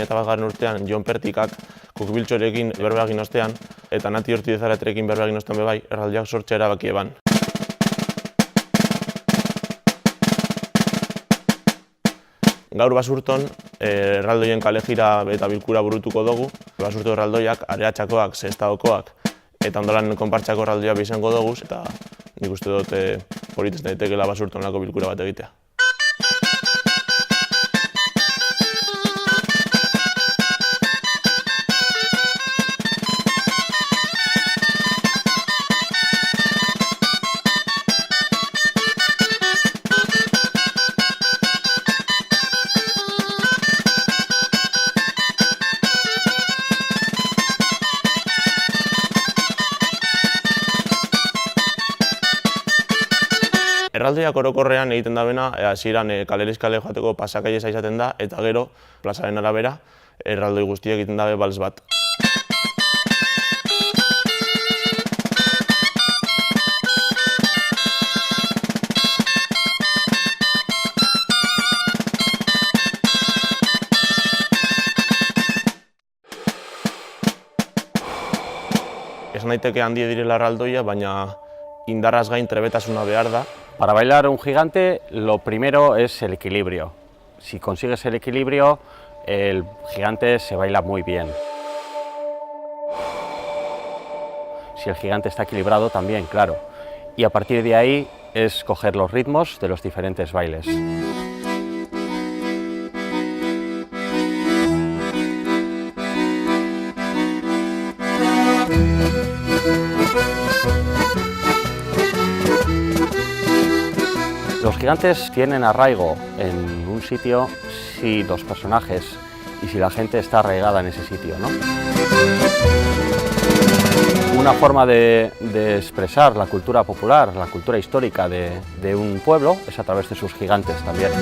2001 urtean Jon Pertikak Kukbiltxorekin berba egin ostean, eta Nati Ortizaraterekin berba egin ostean bebai, erraldoiak sortzea erabaki eban. Gaur Basurton, erraldoien kalejira eta bilkura burutuko dugu. Basurto erraldoiak, Areatxakoak, Sestaokoak eta ondolan konpartxako erraldoiak izango dugu, eta nik uste dut politez daitekela Basurton lako bilkura bat egitea. Erraldoiak orokorrean egiten da bena, hasieran kaleriz kale joateko pasakaieza izaten da, eta gero, plazaren arabera, erraldoi guztiak egiten dabe bals bat. Esan daiteke handia direla erraldoia, baina indarraz gain trebetasuna behar da. Para bailar un gigante, lo primero es el equilibrio. Si consigues el equilibrio, el gigante se baila muy bien. Si el gigante está equilibrado, también, claro. Y a partir de ahí es coger los ritmos de los diferentes bailes. Los gigantes tienen arraigo en un sitio si los personajes y si la gente está arraigada en ese sitio, ¿no? Una forma de expresar la cultura popular, la cultura histórica de un pueblo es a través de sus gigantes también.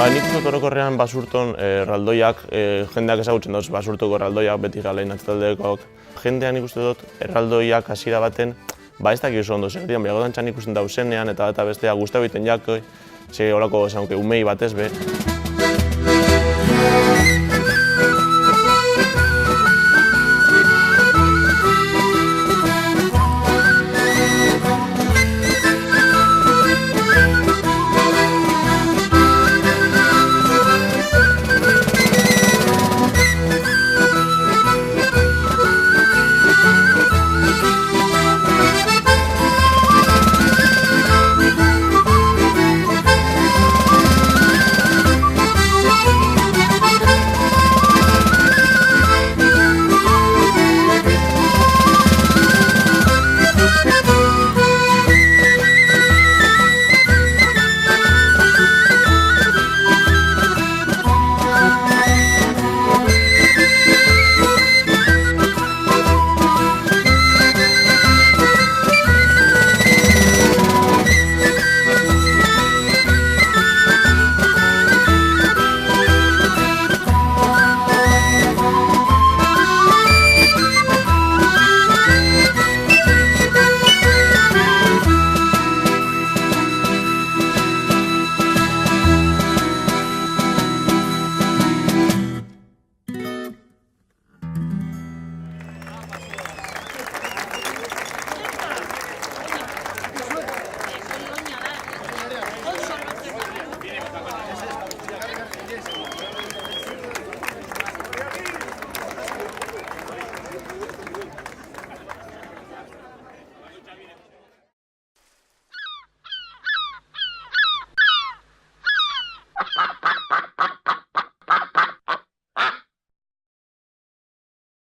Nik uste orokorrean Basurton erraldoiak, jendeak ezagutzen dut Basurtoko erraldoiak, beti galein atzeldekoak. Jendean nik uste dut erraldoiak hasiera baten, ez dakik oso ondo zer dian, baina godantxan ikusten dauzenean eta bestea guztia biten jako, ze horako esanke umei batez be.